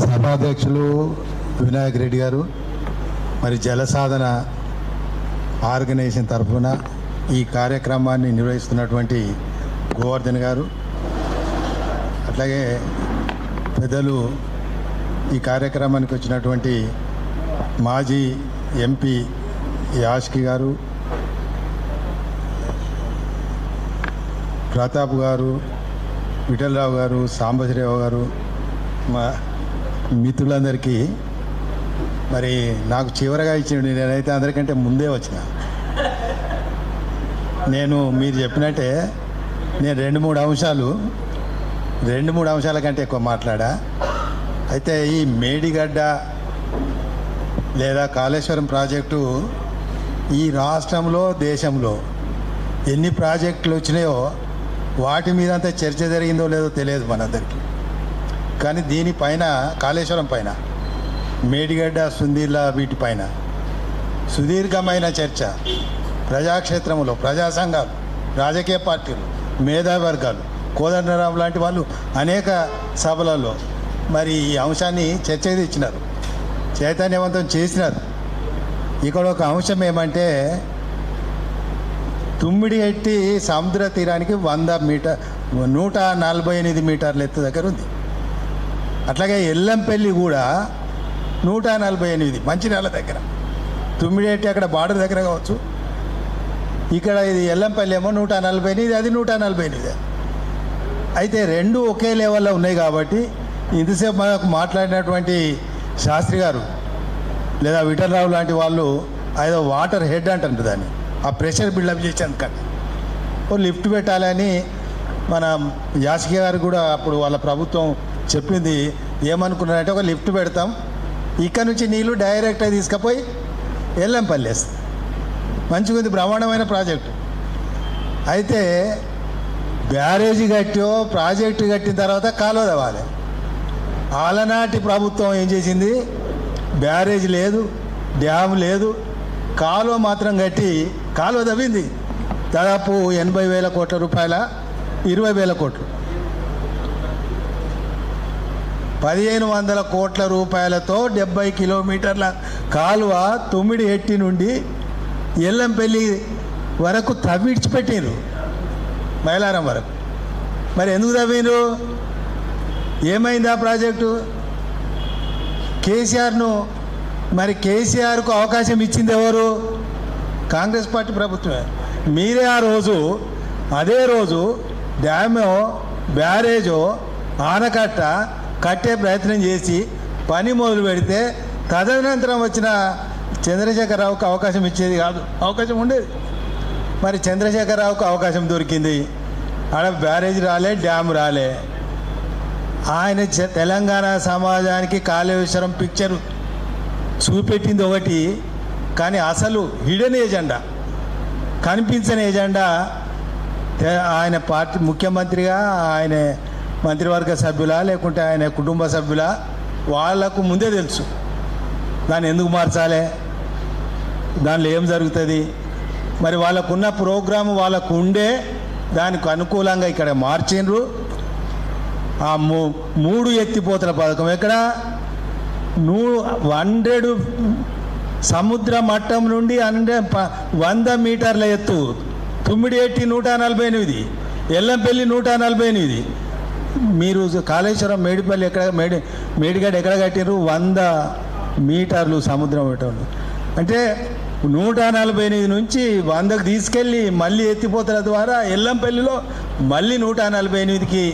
సభాధ్యక్షులు వినాయక్ రెడ్డి గారు, మరి జలసాధన ఆర్గనైజేషన్ తరఫున ఈ కార్యక్రమాన్ని నిర్వహిస్తున్నటువంటి గోవర్ధన్ గారు, అట్లాగే పెద్దలు ఈ కార్యక్రమానికి వచ్చినటువంటి మాజీ ఎంపీ యాష్కి గారు, ప్రతాప్ గారు, విఠలరావు గారు, సాంబశివరావు గారు, మా మిత్రులందరికీ మరి నాకు చివరగా ఇచ్చిండు. నేనైతే అందరికంటే ముందే వచ్చిన. మీరు చెప్పినట్టే నేను రెండు మూడు అంశాల కంటే ఎక్కువ మాట్లాడా. అయితే ఈ మేడిగడ్డ లేదా కాళేశ్వరం ప్రాజెక్టు ఈ రాష్ట్రంలో దేశంలో ఎన్ని ప్రాజెక్టులు వచ్చినాయో వాటి మీద అంత చర్చ జరిగిందో లేదో తెలియదు మనందరికీ. కానీ దీనిపైన కాళేశ్వరం పైన, మేడిగడ్డ, సుందీర్ల వీటిపైన సుదీర్ఘమైన చర్చ ప్రజాక్షేత్రంలో ప్రజా సంఘాలు, రాజకీయ పార్టీలు, మేధావర్గాలు, కోదండరాం లాంటి వాళ్ళు అనేక సభలలో మరి ఈ అంశాన్ని చర్చకు తెచ్చినారు, చైతన్యవంతం చేసినారు. ఇక్కడ ఒక అంశం ఏమంటే తుమ్మిడిహెట్టి సముద్ర తీరానికి 148 మీటర్ల ఎత్తు దగ్గర ఉంది. అట్లాగే ఎల్లంపల్లి కూడా 148 మంచిర్యాల దగ్గర. తుమ్మిడిహెట్టి అక్కడ బార్డర్ దగ్గర కావచ్చు, ఇక్కడ ఇది ఎల్లంపల్లి ఏమో 148, అది 148. అయితే రెండు ఒకే లెవెల్లో ఉన్నాయి కాబట్టి ఇంతసేపు మనకు మాట్లాడినటువంటి శాస్త్రి గారు లేదా విఠలరావు లాంటి వాళ్ళు ఏదో వాటర్ హెడ్ అంటారు దాన్ని, ఆ ప్రెషర్ బిల్డప్ చేసేందుకని ఓ లిఫ్ట్ పెట్టాలని మన యాసిక గారు కూడా అప్పుడు వాళ్ళ ప్రభుత్వం చెప్పింది. ఏమనుకున్నారంటే ఒక లిఫ్ట్ పెడతాం, ఇక్కడ నుంచి నీళ్ళు డైరెక్ట్గా తీసుకుపోయి ఎల్లంపల్లి వేస్తాం. మంచిగా ఉంది, బ్రహ్మాండమైన ప్రాజెక్టు. అయితే బ్యారేజీ కట్టో ప్రాజెక్టు కట్టిన తర్వాత కాలువ తవ్వాలి. ఆలనాటి ప్రభుత్వం ఏం చేసింది, బ్యారేజ్ లేదు, డ్యామ్ లేదు, కాలువ మాత్రం కట్టి కాలువ తవ్వింది. దాదాపు 80,000 కోట్ల రూపాయల 20,000 కోట్లు, 1,500 కోట్ల రూపాయలతో 70 కిలోమీటర్ల కాలువ తుమ్మిడిహెట్టి నుండి ఎల్లంపల్లి వరకు తవ్విడిచిపెట్టిరు, మైలారం వరకు. మరి ఎందుకు తవ్విరు? ఏమైంది ఆ ప్రాజెక్టు? కేసీఆర్కు అవకాశం ఇచ్చింది ఎవరు? కాంగ్రెస్ పార్టీ ప్రభుత్వమే. మీరే అదే రోజు డ్యామో బ్యారేజో ఆనకట్ట కట్టే ప్రయత్నం చేసి పని మొదలు పెడితే తదనంతరం వచ్చిన చంద్రశేఖరరావుకు అవకాశం ఇచ్చేది కాదు, అవకాశం ఉండేది. మరి చంద్రశేఖరరావుకు అవకాశం దొరికింది, ఆడ బ్యారేజ్ రాలే, డ్యామ్ రాలే. ఆయన తెలంగాణ సమాజానికి కాళేశ్వరం పిక్చరు చూపెట్టింది ఒకటి, కానీ అసలు హిడెన్ ఏజెండా, కనిపించని ఏజెండా ఆయన పార్టీ ముఖ్యమంత్రిగా, ఆయన మంత్రివర్గ సభ్యులా లేకుంటే ఆయన కుటుంబ సభ్యులా, వాళ్లకు ముందే తెలుసు దాన్ని ఎందుకు మార్చాలి, దానిలో ఏం జరుగుతుంది. మరి వాళ్ళకున్న ప్రోగ్రాము వాళ్ళకు ఉండే దానికి అనుకూలంగా ఇక్కడ మార్చిండ్రు. ఆ 3 ఎత్తిపోతల పథకం ఎక్కడ 100 సముద్ర మట్టం నుండి 100 మీటర్ల ఎత్తు, తుమ్మిడిహెట్టి 148, ఎల్లంపల్లి 148. మీరు కాళేశ్వరం మేడిగడ్డ ఎక్కడ కట్టినారు? 100 మీటర్లు సముద్రం పెట్టండి. అంటే 148 నుంచి 100కు తీసుకెళ్ళి మళ్ళీ ఎత్తిపోతల ద్వారా ఎల్లంపల్లిలో మళ్ళీ 148కి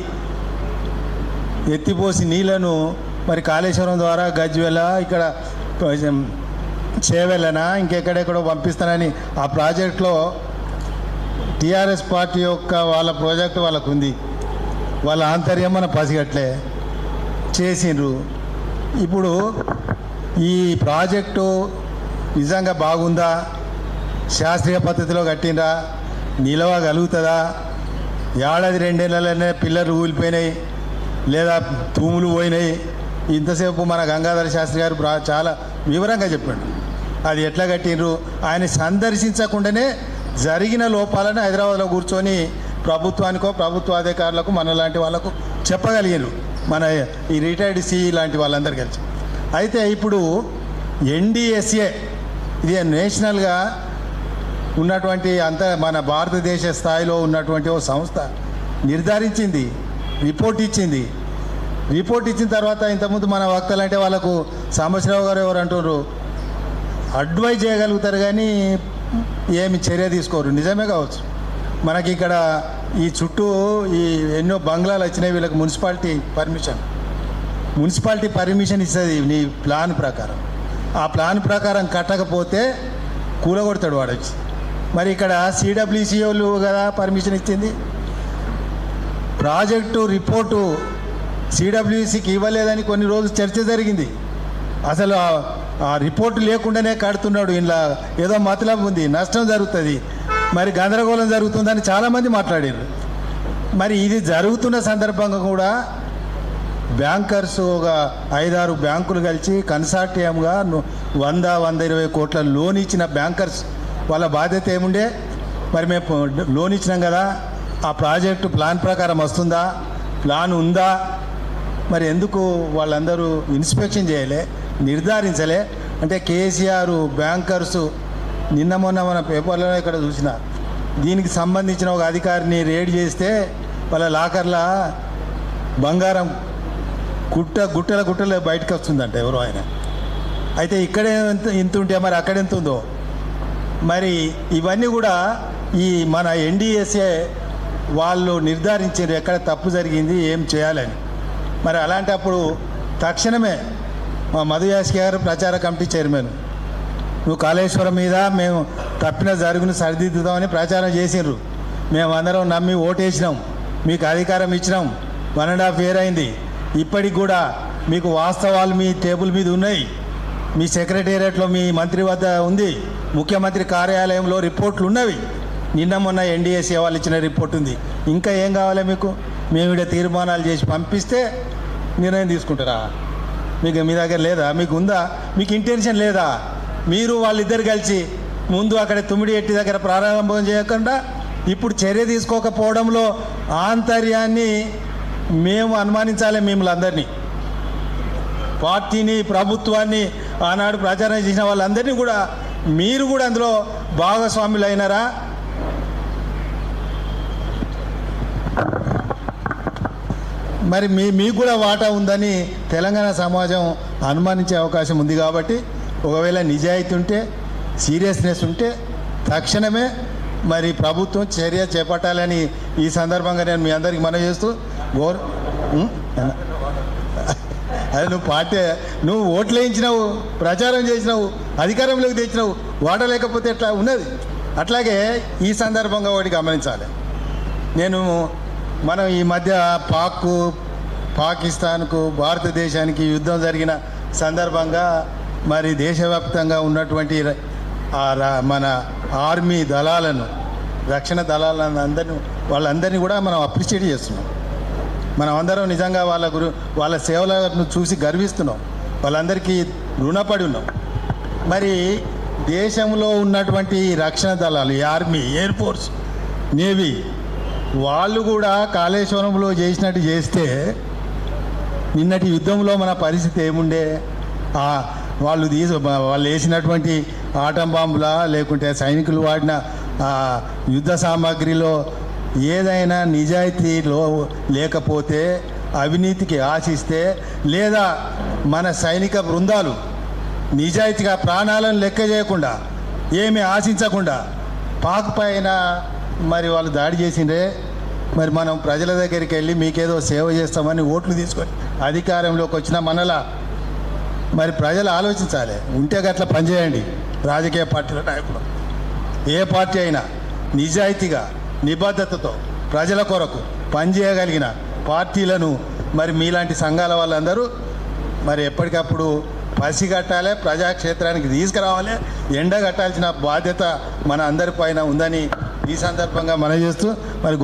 ఎత్తిపోసి నీళ్లను మరి కాళేశ్వరం ద్వారా గజ్వెల, ఇక్కడ చేవెళ్ళనా ఇంకెక్కడెక్కడో పంపిస్తానని ఆ ప్రాజెక్టులో టీఆర్ఎస్ పార్టీ యొక్క వాళ్ళ ప్రాజెక్టు వాళ్ళకు ఉంది, వాళ్ళ ఆంతర్యం మన పసిగట్లే చేసిండ్రు. ఇప్పుడు ఈ ప్రాజెక్టు నిజంగా బాగుందా? శాస్త్రీయ పద్ధతిలో కట్టిండ్రా? నిలవగలుగుతుందా? ఏడాది 2 నెలలనే పిల్లలు ఊలిపోయినాయి లేదా తూములు పోయినాయి. ఇంతసేపు మన గంగాధర శాస్త్రి గారు చాలా వివరంగా చెప్పాడు అది ఎట్లా కట్టిండ్రు. ఆయన సందర్శించకుండానే జరిగిన లోపాలను హైదరాబాద్లో కూర్చొని ప్రభుత్వానికో ప్రభుత్వ అధికారులకు మనలాంటి వాళ్ళకు చెప్పగలిగారు. మన ఈ రిటైర్డ్ సిఈ లాంటి వాళ్ళందరూ కలిసి. అయితే ఇప్పుడు ఎన్డిఎస్ఏ ఇది నేషనల్గా ఉన్నటువంటి మన భారతదేశ స్థాయిలో ఉన్నటువంటి ఓ సంస్థ నిర్ధారించింది, రిపోర్ట్ ఇచ్చింది. రిపోర్ట్ ఇచ్చిన తర్వాత ఇంతకుముందు మన వక్తలంటే వాళ్ళకు సాంబశివరావు గారు ఎవరు అంటున్నారు, అడ్వైజ్ చేయగలుగుతారు కానీ ఏమి చర్య తీసుకోరు. నిజమే కావచ్చు. మనకి ఇక్కడ ఈ చుట్టూ ఈ ఎన్నో బంగ్లాలు వచ్చినాయి. వీళ్ళకి మున్సిపాలిటీ పర్మిషన్ ఇస్తుంది నీ ప్లాన్ ప్రకారం. ఆ ప్లాన్ ప్రకారం కట్టకపోతే కూలగొడతాడు వాడు వచ్చి. మరి ఇక్కడ సిడబ్ల్యూసి వాళ్ళు కదా పర్మిషన్ ఇచ్చింది. ప్రాజెక్టు రిపోర్టు సిడబ్ల్యూసికి ఇవ్వలేదని కొన్ని రోజులు చర్చ జరిగింది. అసలు ఆ రిపోర్టు లేకుండానే కడుతున్నాడు, ఇలా ఏదో మతలబు ఉంది, నష్టం జరుగుతుంది, మరి గందరగోళం జరుగుతుందని చాలామంది మాట్లాడారు. మరి ఇది జరుగుతున్న సందర్భంగా కూడా బ్యాంకర్స్ ఒక 5-6 బ్యాంకులు కలిసి కన్సార్టియంగా 100-120 కోట్ల లోన్ ఇచ్చిన బ్యాంకర్స్ వాళ్ళ బాధ్యత ఏముండే? మరి మేము లోన్ ఇచ్చినాం కదా, ఆ ప్రాజెక్టు ప్లాన్ ప్రకారం వస్తుందా, ప్లాన్ ఉందా, మరి ఎందుకు వాళ్ళందరూ ఇన్స్పెక్షన్ చేయలే, నిర్ధారించలే? అంటే కేసీఆర్ బ్యాంకర్సు నిన్న మొన్న మన పేపర్లో ఇక్కడ చూసిన దీనికి సంబంధించిన ఒక అధికారిని రేడ్ చేస్తే వాళ్ళ లాకర్ల బంగారం గుట్టలు బయటకు వస్తుందంట ఎవరో ఆయన. అయితే ఇక్కడే ఇంత ఉంటే మరి అక్కడ ఎంత ఉందో. మరి ఇవన్నీ కూడా ఈ మన ఎన్డిఎస్ఏ వాళ్ళు నిర్ధారించారు ఎక్కడ తప్పు జరిగింది, ఏం చేయాలని. మరి అలాంటప్పుడు తక్షణమే మా మధు యాస్కి గారు ప్రచార కమిటీ చైర్మన్, నువ్వు కాళేశ్వరం మీద మేము తప్పిన జరుగును సరిదిద్దుతామని ప్రచారం చేసినారు. మేమందరం నమ్మి ఓటేసినాం, మీకు అధికారం ఇచ్చినాం. 1.5 year అయింది. ఇప్పటికి కూడా మీకు వాస్తవాలు మీ టేబుల్ మీద ఉన్నాయి, మీ సెక్రటేరియట్లో మీ మంత్రి వద్ద ఉంది, ముఖ్యమంత్రి కార్యాలయంలో రిపోర్ట్లు ఉన్నవి. నిన్న మొన్న ఎన్డిఎస్ఏ వాళ్ళు ఇచ్చిన రిపోర్ట్ ఉంది. ఇంకా ఏం కావాలి మీకు? మేము ఇక్కడ తీర్మానాలు చేసి పంపిస్తే నిర్ణయం తీసుకుంటారా? మీకు మీ దగ్గర లేదా? మీకు ఉందా? మీకు ఇంటెన్షన్ లేదా? మీరు వాళ్ళిద్దరు కలిసి ముందు అక్కడ తుమ్మిడిఎట్టి దగ్గర ప్రారంభం చేయకుండా ఇప్పుడు చర్య తీసుకోకపోవడంలో ఆంతర్యాన్ని మేము అనుమానించాలి. మిమ్మల్ని అందరినీ, పార్టీని, ప్రభుత్వాన్ని, ఆనాడు ప్రచారం చేసిన వాళ్ళందరినీ కూడా మీరు కూడా అందులో భాగస్వాములు అయినారా? మరి మీకు కూడా వాటా ఉందని తెలంగాణ సమాజం అనుమానించే అవకాశం ఉంది. కాబట్టి ఒకవేళ నిజాయితీ ఉంటే, సీరియస్నెస్ ఉంటే తక్షణమే మరి ప్రభుత్వం చర్య చేపట్టాలని ఈ సందర్భంగా నేను మీ అందరికీ మనవి చేస్తూ అది నువ్వు ఓట్లు వేయించినావు, ప్రచారం చేసినావు, అధికారంలోకి తెచ్చినావు, వాటా లేకపోతే ఎట్లా ఉన్నది? అట్లాగే ఈ సందర్భంగా ఒకటి గమనించాలి. మనం ఈ మధ్య పాకిస్తాన్కు భారతదేశానికి యుద్ధం జరిగిన సందర్భంగా మరి దేశవ్యాప్తంగా ఉన్నటువంటి మన ఆర్మీ దళాలను, రక్షణ దళాలను వాళ్ళందరినీ కూడా మనం అప్రిషియేట్ చేస్తున్నాం. మనం అందరం నిజంగా వాళ్ళ సేవలను చూసి గర్విస్తున్నాం. వాళ్ళందరికీ రుణపడి ఉన్నాం. మరి దేశంలో ఉన్నటువంటి రక్షణ దళాలు, ఈ ఆర్మీ, ఎయిర్ ఫోర్స్, నేవీ వాళ్ళు కూడా కాళేశ్వరంలో చేసినట్టు చేస్తే నిన్నటి యుద్ధంలో మన పరిస్థితి ఏముండే? వాళ్ళు వేసినటువంటి ఆటం బాంబులా, లేకుంటే సైనికులు వాడిన యుద్ధ సామాగ్రిలో ఏదైనా నిజాయితీలో లేకపోతే, అవినీతికి ఆశిస్తే, లేదా మన సైనిక బృందాలు నిజాయితీగా ప్రాణాలను లెక్క చేయకుండా, ఏమీ ఆశించకుండా పాక్ పైన మరి వాళ్ళు దాడి చేసిండే, మరి మనం ప్రజల దగ్గరికి వెళ్ళి మీకేదో సేవ చేస్తామని ఓట్లు తీసుకొని అధికారంలోకి వచ్చిన మనలా మరి ప్రజలు ఆలోచించాలి. ఉంటే గట్ల పనిచేయండి. రాజకీయ పార్టీల నాయకులు, ఏ పార్టీ అయినా నిజాయితీగా, నిబద్ధతతో ప్రజల కొరకు పనిచేయగలిగిన పార్టీలను మరి మీలాంటి సంఘాల వాళ్ళందరూ మరి ఎప్పటికప్పుడు పసిగట్టాలి, ప్రజాక్షేత్రానికి తీసుకురావాలి, ఎండగట్టాల్సిన బాధ్యత మన అందరి పైన ఉందని ఈ సందర్భంగా మనం చేస్తూ మరి